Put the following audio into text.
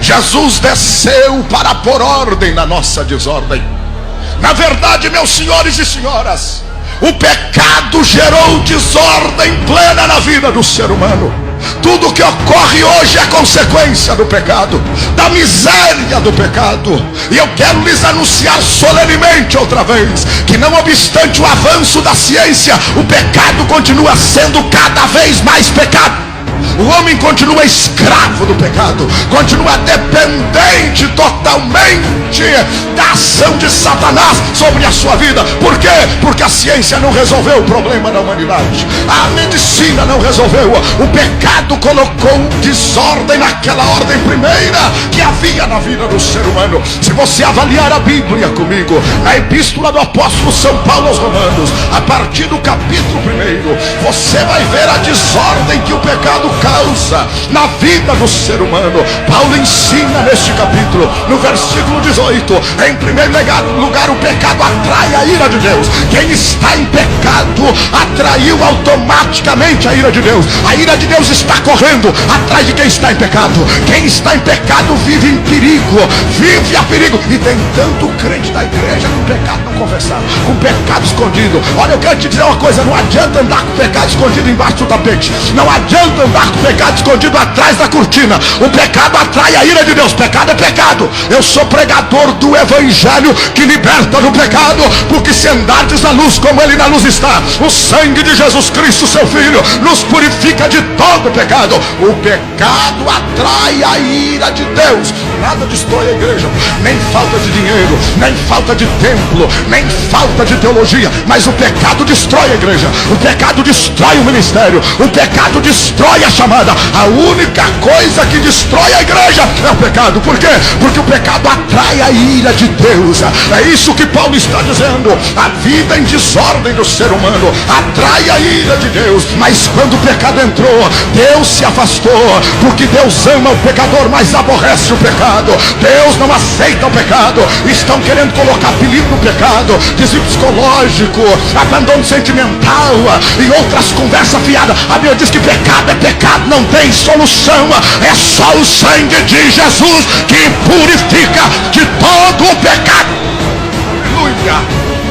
Jesus desceu para pôr ordem na nossa desordem. Na verdade, meus senhores e senhoras, o pecado gerou desordem plena na vida do ser humano. Tudo que ocorre hoje é consequência do pecado, da miséria do pecado. E eu quero lhes anunciar solenemente outra vez que, não obstante o avanço da ciência, o pecado continua sendo cada vez mais pecado. O homem continua escravo do pecado, continua dependente totalmente da ação de Satanás sobre a sua vida. Por quê? Porque a ciência não resolveu o problema da humanidade, a medicina não resolveu. O pecado colocou desordem naquela ordem primeira que havia na vida do ser humano. Se você avaliar a Bíblia comigo, na epístola do apóstolo São Paulo aos Romanos, a partir do capítulo 1, você vai ver a desordem que o pecado causa na vida do ser humano. Paulo ensina neste capítulo, no versículo 18, em primeiro lugar, o pecado atrai a ira de Deus. Quem está em pecado atraiu automaticamente a ira de Deus. A ira de Deus está correndo atrás de quem está em pecado. Quem está em pecado vive em perigo, vive a perigo. E tem tanto crente da igreja com pecado não confessado, com pecado escondido. Olha, eu quero te dizer uma coisa: não adianta andar com pecado escondido embaixo do tapete, não adianta andar com pecado escondido atrás da cortina. O pecado atrai a ira de Deus. Pecado é pecado. Eu sou pregador do evangelho que liberta do pecado, porque se andardes na luz como ele na luz está, o sangue de Jesus Cristo, seu Filho, nos purifica de todo pecado. O pecado atrai a ira de Deus. Nada destrói a igreja, nem falta de dinheiro, nem falta de templo, nem falta de teologia, mas o pecado destrói a igreja, o pecado destrói o ministério, o pecado destrói a chamada. A única coisa que destrói a igreja é o pecado. Por quê? Porque o pecado atrai a ira de Deus. É isso que Paulo está dizendo. A vida em desordem do ser humano atrai a ira de Deus. Mas quando o pecado entrou, Deus se afastou, porque Deus ama o pecador, mas aborrece o pecado. Deus não aceita o pecado. Estão querendo colocar apelido no pecado, desvio psicológico, abandono sentimental e outras conversas fiadas. A Bíblia diz que pecado é pecado, não tem solução. É só o sangue de Jesus que purifica de todo o pecado. Aleluia.